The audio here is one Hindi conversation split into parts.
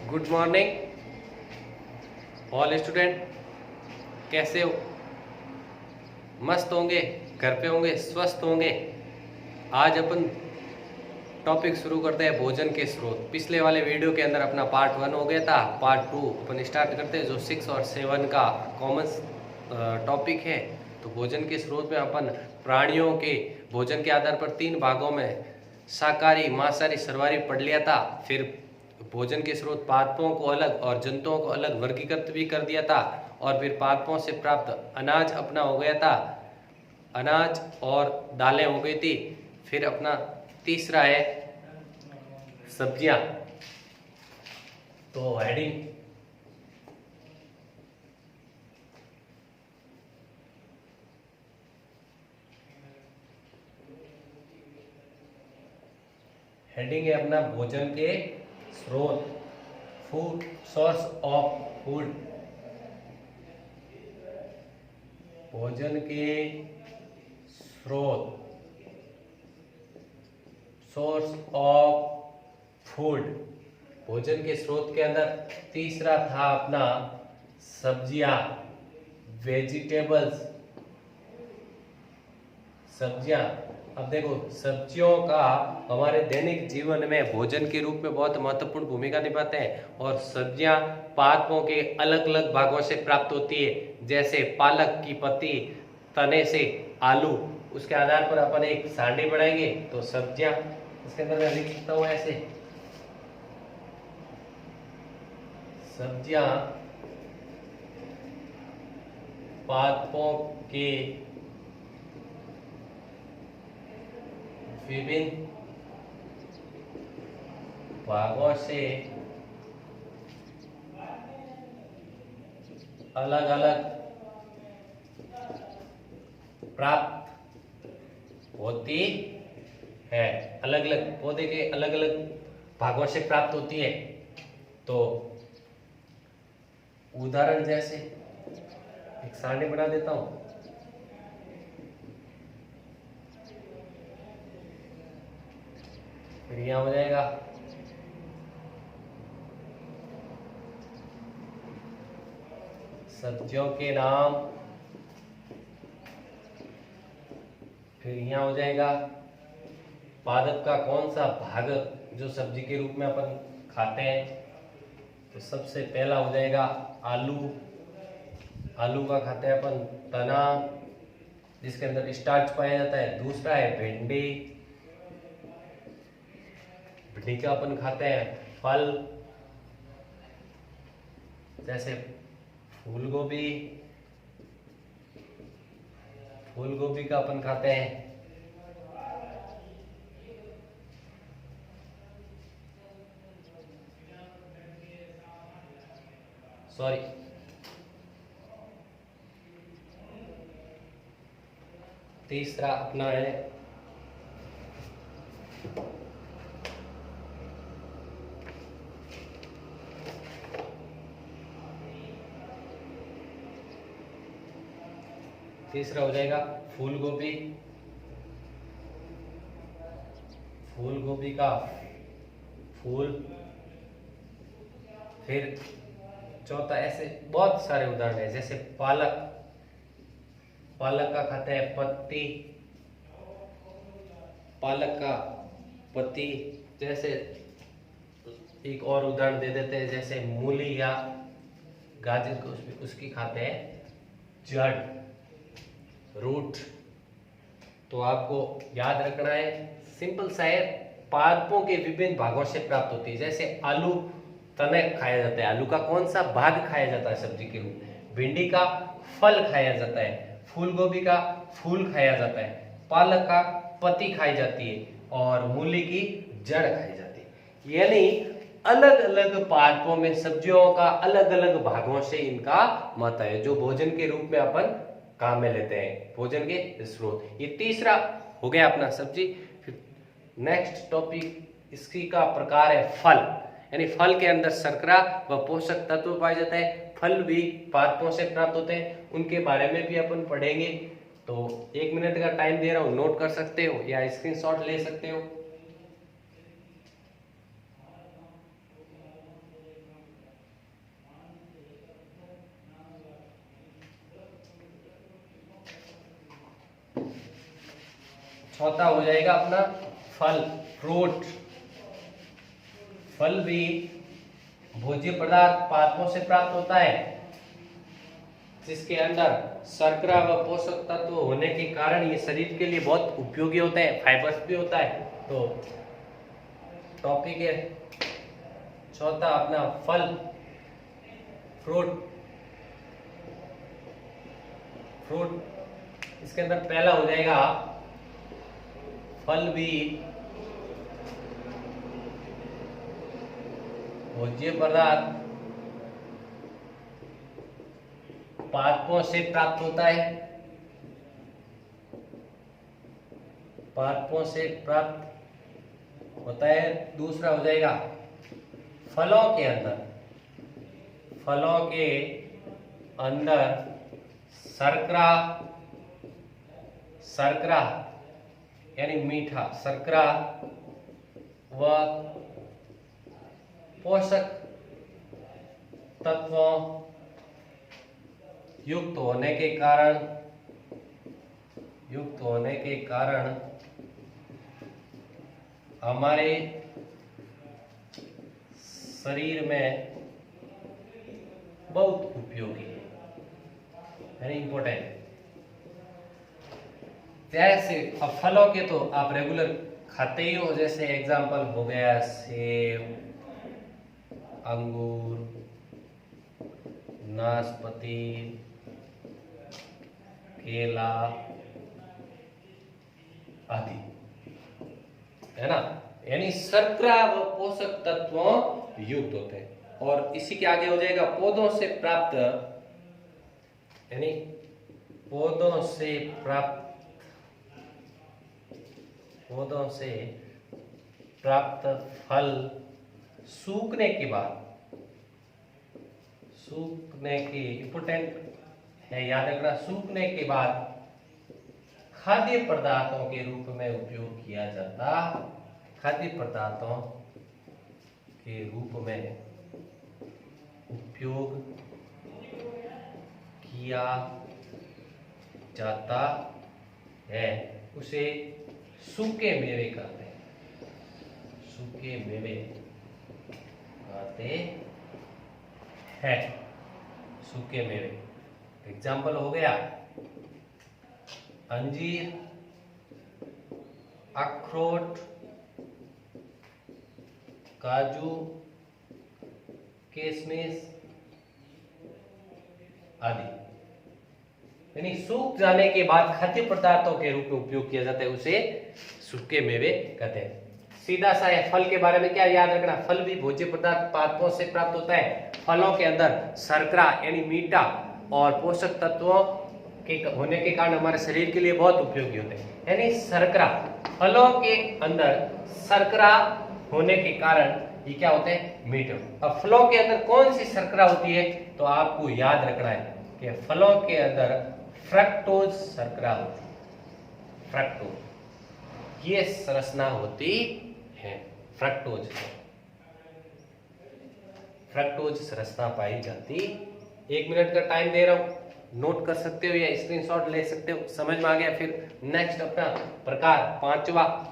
Good morning all student. कैसे हो? मस्त होंगे, घर पे होंगे, स्वस्थ होंगे। आज अपन टॉपिक शुरू करते हैं भोजन के स्रोत। पिछले वाले वीडियो के अंदर अपना पार्ट 1 हो गया था। पार्ट 2 अपन स्टार्ट करते हैं जो 6 और 7 का कॉमन टॉपिक है। तो भोजन के स्रोत में अपन प्राणियों के भोजन के आधार पर 3 भागों में शाकाहारी, मांसाहारी, सर्वाहारी पढ़ लिया था। फिर भोजन के स्रोत पादपों को अलग और जंतुओं को अलग वर्गीकृत भी कर दिया था। और फिर पादपों से प्राप्त अनाज अपना हो गया था, अनाज और दालें हो गई थी। फिर अपना तीसरा है सब्जियां। तो हेडिंग है अपना भोजन के स्रोत, फूड सोर्स ऑफ फूड। भोजन के स्रोत, सोर्स ऑफ फूड। भोजन के स्रोत के अंदर तीसरा था अपना सब्जियां, वेजिटेबल्स, सब्जियां। अब देखो, सब्जियों का हमारे दैनिक जीवन में भोजन के रूप में बहुत महत्वपूर्ण भूमिका निभाते हैं। और सब्जियां पादपों के अलग अलग भागों से प्राप्त होती है, जैसे पालक की पत्ती, तने से आलू। उसके आधार पर अपन एक सारणी बनाएंगे। तो सब्जियां, इसके अंदर मैं लिख सकता हूं ऐसे, सब्जियां पादपों के विभिन्न भागों से अलग अलग प्राप्त होती है। अलग अलग पौधे के अलग अलग भागों से प्राप्त होती है। तो उदाहरण जैसे एक सारणी बना देता हूं। फिर यहां हो जाएगा सब्जियों के नाम। फिर यहां हो जाएगा पादप का कौन सा भाग जो सब्जी के रूप में अपन खाते हैं। तो सबसे पहला हो जाएगा आलू। आलू का खाते हैं अपन तना, जिसके अंदर स्टार्च पाया जाता है। दूसरा है भिंडी। भिंडी का अपन खाते हैं फल, जैसे फूल गोभी। फूल गोभी का अपन खाते हैं सॉरी तीसरा अपना है तीसरा हो जाएगा फूल गोभी। फूल गोभी का फूल। फिर चौथा, ऐसे बहुत सारे उदाहरण है, जैसे पालक। पालक का खाते हैं पत्ती। पालक का पत्ती। जैसे एक और उदाहरण दे देते हैं, जैसे मूली या गाजर को उसकी खाते हैं जड़, रूट। तो आपको याद रखना है, सिंपल सा है, पादपों के विभिन्न भागों से प्राप्त होती है। जैसे आलू तने खाया जाता है, आलू का कौन सा भाग खाया जाता है सब्जी के रूप में। भिंडी का फल खाया जाता है। फूल गोभी का फूल खाया जाता है। पालक का पत्ती खाई जाती है और मूली की जड़ खाई जाती है। यानी अलग अलग पादपों में सब्जियों का अलग अलग भागों से इनका महत्व है, जो भोजन के रूप में अपन काम में लेते हैं, भोजन के स्रोत। ये तीसरा हो गया अपना सब्जी। फिर नेक्स्ट टॉपिक इसकी का प्रकार है फल। यानी फल के अंदर शर्करा व पोषक तत्व पाए जाते हैं। फल भी पादपों से प्राप्त होते हैं, उनके बारे में भी अपन पढ़ेंगे। तो 1 मिनट का टाइम दे रहा हूं, नोट कर सकते हो या स्क्रीनशॉट ले सकते हो। चौथा हो जाएगा अपना फल, फ्रूट। फल भी भोज्य पदार्थ पादपों से प्राप्त होता है, जिसके अंदर शर्करा व पोषक तत्व होने के कारण ये शरीर के लिए बहुत उपयोगी होते हैं, फाइबर्स भी होता है। तो टॉपिक है चौथा अपना फल, फ्रूट। इसके अंदर पहला हो जाएगा फल भी भोज्य पदार्थ पादपों से प्राप्त होता है, पादपों से प्राप्त होता है। दूसरा हो जाएगा फलों के अंदर शर्करा यानी मीठा, शर्करा व पोषक तत्वों युक्त होने के कारण हमारे शरीर में बहुत उपयोगी है, यानी इंपॉर्टेंट। जैसे अब फलों के तो आप रेगुलर खाते ही हो, जैसे एग्जांपल हो गया सेब, अंगूर, नाशपाती, केला आदि, है ना। यानी शर्करा व पोषक तत्वों युक्त होते हैं। और इसी के आगे हो जाएगा पौधों से प्राप्त, यानी पौधों से प्राप्त फल सूखने के इंपोर्टेंट है, याद रखना, सूखने के बाद खाद्य पदार्थों के रूप में उपयोग किया जाता, खाद्य पदार्थों के रूप में उपयोग किया जाता है, उसे सूखे मेवे कहते हैं, सूखे मेवे कहते हैं, सूखे मेवे। एग्जाम्पल हो गया अंजीर, अखरोट, काजू, किशमिश आदि। यानी सूख जाने के बाद खाद्य पदार्थों के रूप में उपयोग किया जाता है, उसे सूखे मेवे कहते हैं। सीधा सा है फल के बारे में क्या याद रखना, फल भी भोज्य पदार्थ पादपों से प्राप्त होता है। फलों के अंदर शर्करा यानी मीठा और पोषक तत्वों के होने के कारण हमारे शरीर के लिए बहुत उपयोगी होते हैं। यानी शर्करा, फलों के अंदर शर्करा होने के कारण ये क्या होते हैं, मीठे। अब फलों के अंदर कौन सी शर्करा होती है, तो आपको याद रखना है कि फलों के अंदर फ्रक्टोज शर्करा होती है, फ्रक्टोज ये संरचना होती है, फ्रक्टोज संरचना पाई जाती। 1 मिनट का टाइम दे रहा हूं, नोट कर सकते हो या स्क्रीनशॉट ले सकते हो। समझ में आ गया। फिर नेक्स्ट अपना प्रकार पांचवा,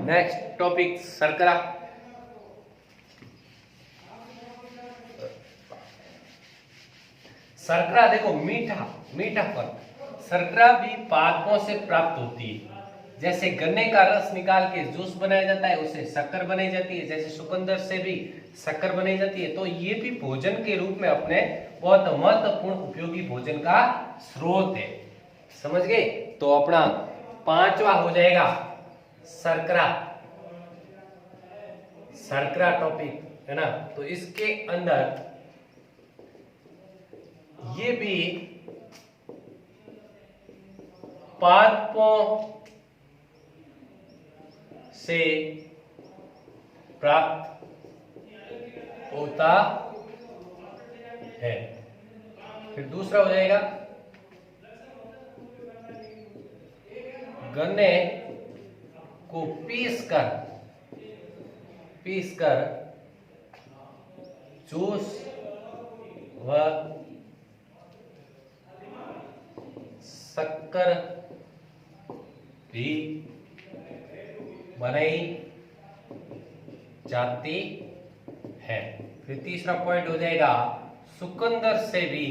नेक्स्ट टॉपिक शर्करा। शर्करा देखो मीठा फल, शर्करा भी पादपों से प्राप्त होती है। जैसे गन्ने का रस निकाल के जूस बनाया जाता है, उससे शक्कर बनाई जाती है। जैसे चुकंदर से भी शक्कर बनाई जाती है। तो ये भी भोजन के रूप में अपने बहुत महत्वपूर्ण उपयोगी भोजन का स्रोत है। समझ गए। तो अपना पांचवा हो जाएगा शर्करा टॉपिक, है ना। तो इसके अंदर ये भी पादपों से प्राप्त होता है। फिर दूसरा हो जाएगा गन्ने को पीसकर जूस व शक्कर भी बनाई जाती है। फिर तीसरा पॉइंट हो जाएगा चुकंदर से भी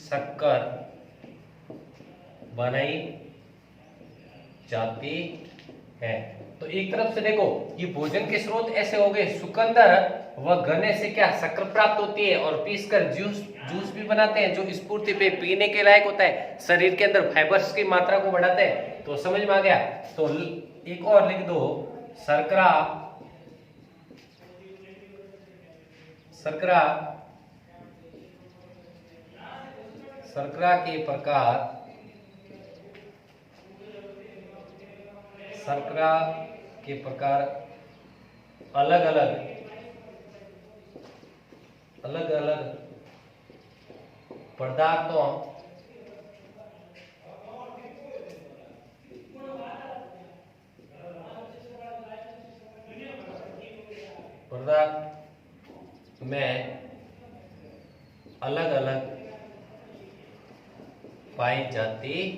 शक्कर बनाई जाती है। तो एक तरफ से देखो ये भोजन के स्रोत ऐसे हो गए, चुकंदर व गन्ने से क्या शक्कर प्राप्त होती है और पीसकर जूस भी बनाते हैं जो स्फूर्ति पे पीने के लायक होता है, शरीर के अंदर फाइबर्स की मात्रा को बढ़ाते हैं। तो समझ में आ गया। तो एक और लिख दो, शर्करा के प्रकार अलग अलग पदार्थों में अलग अलग पाई जाती है।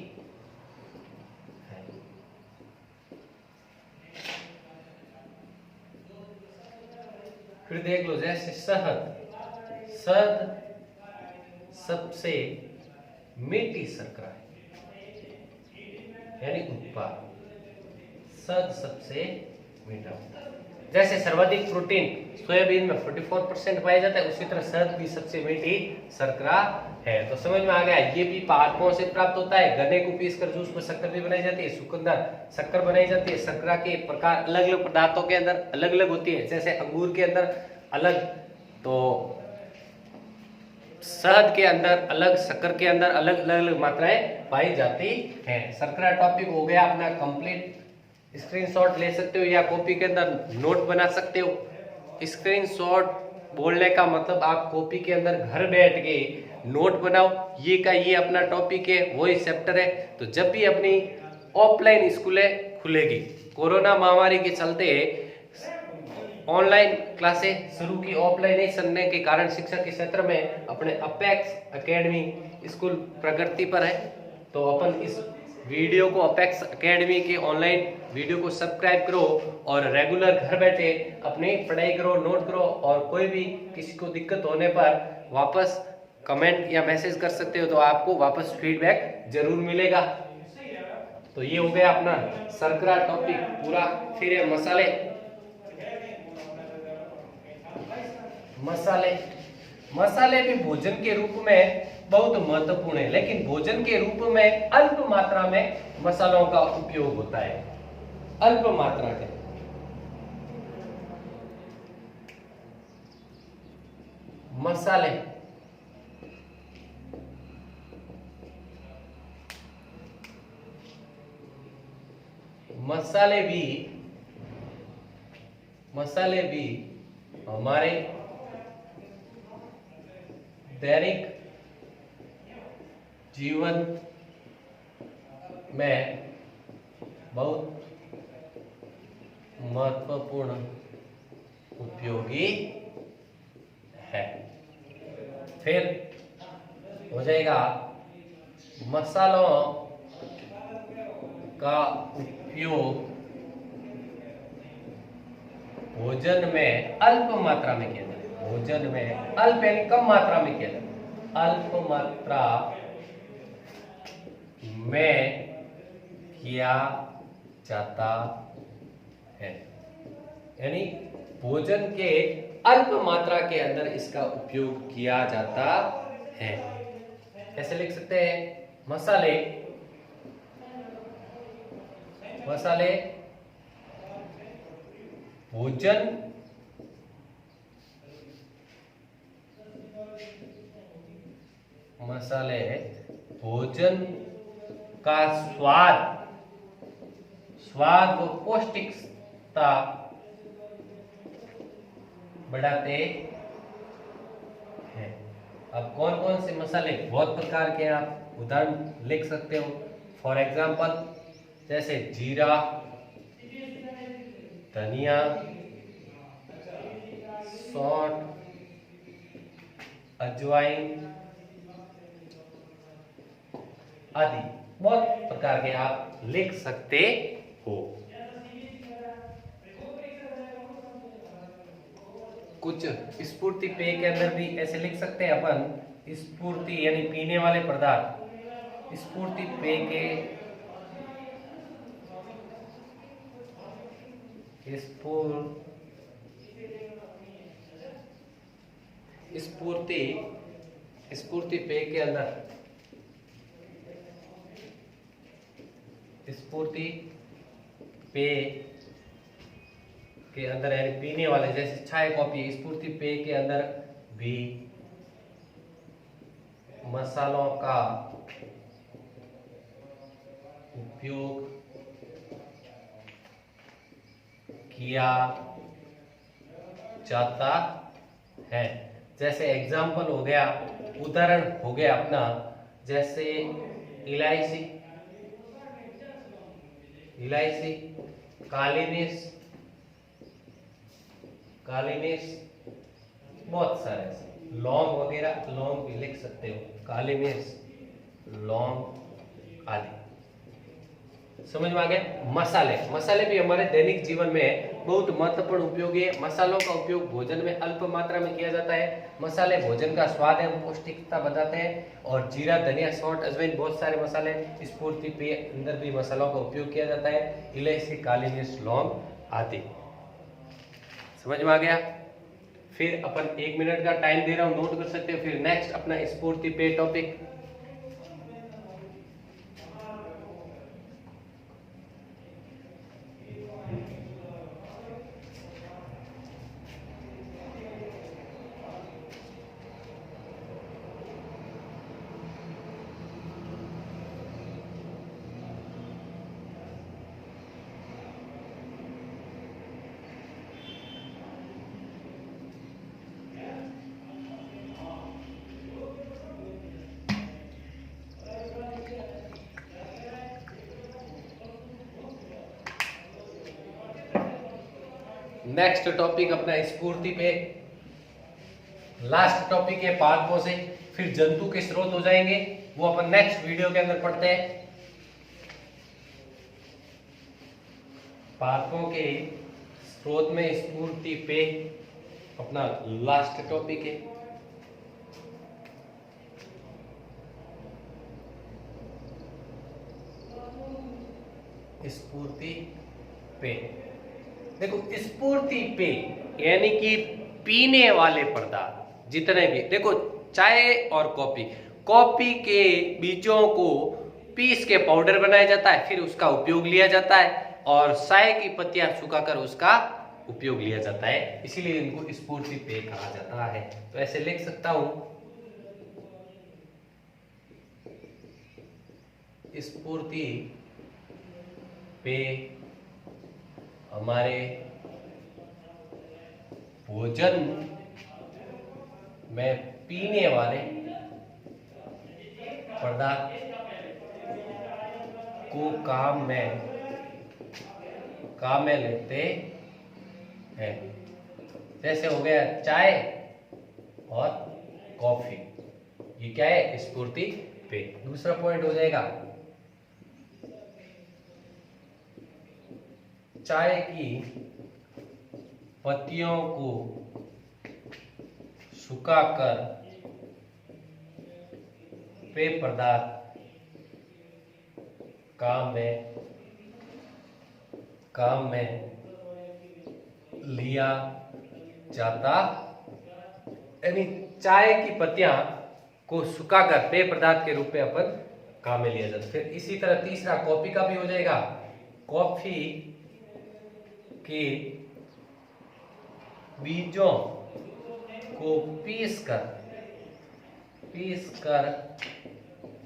फिर देख लो, जैसे शहद सबसे मीठी शर्करा है, यानी उत्पाद शहद सबसे मीठा होता है। जैसे सर्वाधिक प्रोटीन सोयाबीन में 44% पाया जाता है, उसी तरह शहद भी सबसे मीठी शर्करा है। तो समझ में आ गया, ये भी पादपों से प्राप्त होता है। गन्ने को पीसकर जूस में शक्कर भी बनाई जाती है, चुकंदर शक्कर बनाई जाती है। शर्करा के प्रकार अलग अलग पदार्थों के अंदर अलग अलग होती है। जैसे अंगूर के अंदर अलग, तो शहद के अंदर अलग, शक्कर के अंदर अलग अलग मात्राएं पाई जाती हैं। शर्करा टॉपिक हो गया अपना कंप्लीट। स्क्रीनशॉट ले सकते हो या कॉपी के अंदर नोट बना सकते हो। स्क्रीनशॉट बोलने का मतलब आप कॉपी के अंदर घर बैठ के नोट बनाओ। ये अपना टॉपिक है, वही चैप्टर है। तो जब भी अपनी ऑफलाइन स्कूलें खुलेगी, कोरोना महामारी के चलते ऑनलाइन क्लासेस शुरू की, ऑफलाइनेशन के कारण शिक्षा के क्षेत्र में अपने अपेक्स एकेडमी स्कूल प्रगति पर है। तो अपन इस वीडियो को अपेक्स एकेडमी के ऑनलाइन वीडियो को सब्सक्राइब करो और रेगुलर घर बैठे अपनी पढ़ाई करो, नोट करो। और कोई भी किसी को दिक्कत होने पर वापस कमेंट या मैसेज कर सकते हो, तो आपको वापस फीडबैक जरूर मिलेगा। तो ये हो गया अपना शर्करा टॉपिक पूरा। फिर है मसाले भी भोजन के रूप में बहुत महत्वपूर्ण है, लेकिन भोजन के रूप में अल्प मात्रा में मसालों का उपयोग होता है। अल्प मात्रा के मसाले भी हमारे दैनिक जीवन में बहुत महत्वपूर्ण उपयोगी है। फिर हो जाएगा मसालों का उपयोग भोजन में अल्प मात्रा में किया जाता है। भोजन में अल्प यानी कम मात्रा में किया जाता है। अल्प मात्रा में किया जाता है, यानी भोजन के अल्प मात्रा के अंदर इसका उपयोग किया जाता है। ऐसे लिख सकते हैं, मसाले भोजन का स्वाद व पौष्टिकता बढ़ाते हैं। अब कौन कौन से मसाले, बहुत प्रकार के आप उदाहरण लिख सकते हो। फॉर एग्जाम्पल जैसे जीरा, धनिया, सौंठ, अजवाइन आदि बहुत प्रकार के आप लिख सकते हो। कुछ स्फूर्ति पेय के अंदर भी ऐसे लिख सकते हैं अपन, स्फूर्ति यानी पीने वाले पदार्थ, स्फूर्ति पेय के स्फूर्ति पेय के अंदर स्फूर्ति पेय के अंदर यानी पीने वाले जैसे चाय, कॉफी, स्फूर्ति पेय के अंदर भी मसालों का उपयोग किया जाता है। जैसे एग्जाम्पल हो गया, उदाहरण हो गया अपना, जैसे इलायची, काली मिर्च, बहुत सारे लौंग वगैरह, लौंग भी लिख सकते हो, काली मिर्च, लौंग आदि। समझ में आ गया। मसाले भी हमारे दैनिक जीवन में बहुत महत्वपूर्ण उपयोगी है। मसालों का उपयोग भोजन में अल्प मात्रा में किया जाता है। मसाले भोजन का स्वाद एवं पौष्टिकता बताते हैं। और जीरा, धनिया, सौंठ, अजवाइन, बहुत सारे मसाले स्फूर्ति पेय अंदर भी मसालों का उपयोग किया जाता है। इलायची, काली मिर्च, लौंग आदि। समझ में आ गया। फिर अपन 1 मिनट का टाइम दे रहा हूं, नोट कर सकते हो। फिर नेक्स्ट अपना स्फूर्ति पेय टॉपिक। नेक्स्ट टॉपिक अपना स्फूर्ति पे, लास्ट टॉपिक है पादपों से, फिर जंतु के स्रोत हो जाएंगे, वो अपन नेक्स्ट वीडियो के अंदर पढ़ते हैं। पादपों के स्रोत में स्फूर्ति पे अपना लास्ट टॉपिक है। स्फूर्ति पे देखो, स्फूर्ति पेय यानी कि पीने वाले पदार्थ जितने भी, देखो चाय और कॉफी के बीजों को पीस के पाउडर बनाया जाता है, फिर उसका उपयोग लिया जाता है। और चाय की पत्तियां सुखाकर उसका उपयोग लिया जाता है, इसीलिए इनको स्फूर्ति पेय कहा जाता है। तो ऐसे लिख सकता हूं, स्फूर्ति पेय हमारे भोजन में पीने वाले पदार्थ को काम में लेते हैं। जैसे हो गया चाय और कॉफी, ये क्या है? स्फूर्ति पेय। दूसरा पॉइंट हो जाएगा, चाय की पत्तियों को सुखाकर पेय पदार्थ काम में लिया जाता, यानी चाय की पत्तियां को सुखाकर पेय पदार्थ के रूप में अपन काम में लिया जाता। फिर इसी तरह तीसरा कॉफी का भी हो जाएगा, कॉफी के बीजों को पीसकर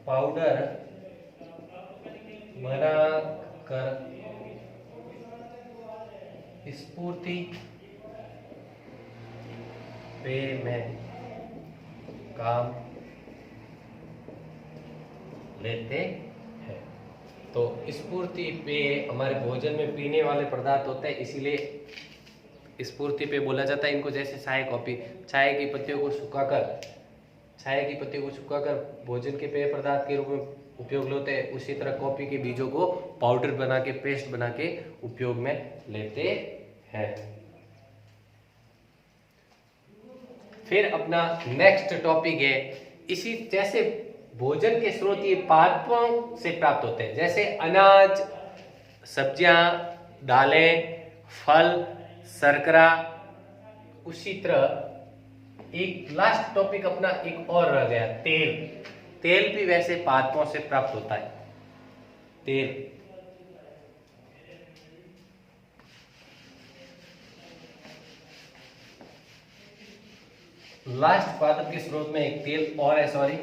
पाउडर बना कर स्फूर्ति पेय में काम लेते हैं। तो स्फूर्ति पेय हमारे भोजन में पीने वाले पदार्थ होते हैं, इसीलिए स्फूर्ति पेय बोला जाता है इनको। जैसे चाय कॉफी, चाय की पत्तियों को सुखाकर भोजन के पेय पदार्थ के रूप में उपयोग लेते हैं, उसी तरह कॉफी के बीजों को पाउडर बना के, पेस्ट बना के उपयोग में लेते हैं। फिर अपना नेक्स्ट टॉपिक है, इसी जैसे भोजन के स्रोत ये पादपों से प्राप्त होते हैं, जैसे अनाज, सब्जियां, दालें, फल, शर्करा। उसी तरह एक लास्ट टॉपिक अपना एक और रह गया, तेल। तेल भी वैसे पादपों से प्राप्त होता है। तेल लास्ट पादप के स्रोत में एक तेल और है, सॉरी,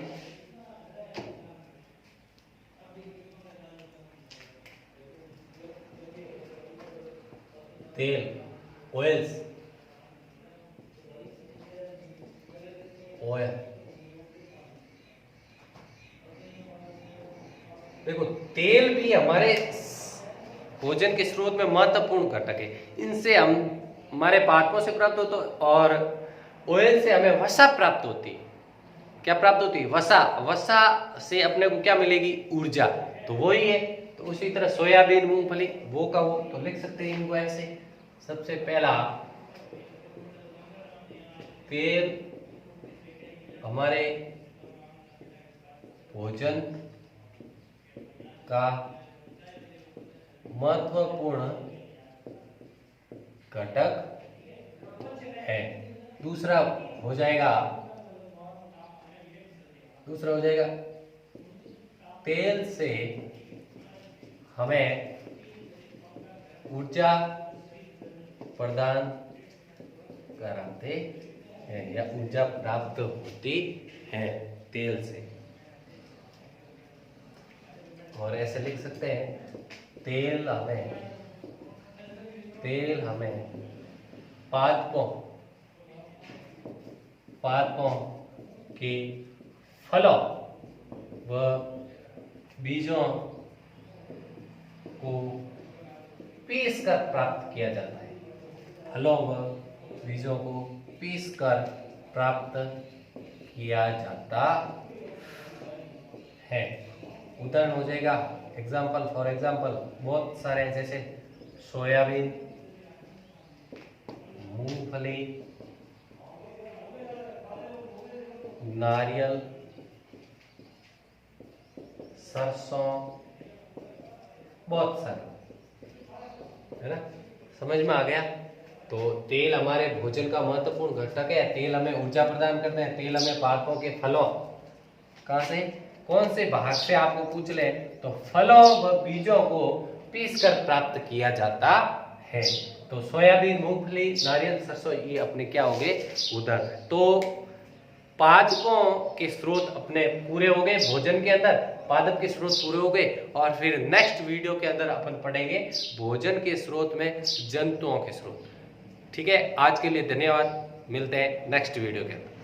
तेल, ऑयल्स, ऑयल। देखो तेल भी हमारे भोजन के स्रोत में महत्वपूर्ण घटक है। इनसे हम हमारे पादपों से प्राप्त होता है, और ऑयल से हमें वसा प्राप्त होती है। क्या प्राप्त होती है? वसा। वसा से अपने को क्या मिलेगी? ऊर्जा। तो वही है। तो उसी तरह सोयाबीन, मूंगफली, वो का वो तो लिख सकते हैं इनको ऐसे। सबसे पहला तेल हमारे भोजन का महत्वपूर्ण घटक है। दूसरा हो जाएगा तेल से हमें ऊर्जा प्रदान कराते हैं या ऊर्जा प्राप्त होती है तेल से। और ऐसे लिख सकते हैं, तेल हमें पादपों के फलों व बीजों को पीस कर प्राप्त किया जाता है। फलों व बीजों को पीस कर प्राप्त किया जाता है। उदाहरण हो जाएगा, फॉर एग्जाम्पल बहुत सारे हैं, जैसे सोयाबीन, मूंगफली, नारियल, सरसों, बहुत सारे, है ना? समझ में आ गया? तो तेल हमारे भोजन का महत्वपूर्ण घटक है। तेल हमें ऊर्जा प्रदान करते हैं। तेल हमें पादपों के फलों, कहां से, कौन से भाग से आपको पूछ ले, तो फलों व बीजों को पीस कर प्राप्त किया जाता है। तो सोयाबीन, मूंगफली, नारियल, सरसों, ये अपने क्या हो गए? उदाहरण। तो पादपों के स्रोत अपने पूरे हो गए भोजन के अंदर, पादप के स्रोत पूरे हो गए। और फिर नेक्स्ट वीडियो के अंदर अपन पढ़ेंगे भोजन के स्रोत में जंतुओं के स्रोत। ठीक है, आज के लिए धन्यवाद। मिलते हैं नेक्स्ट वीडियो के अंदर।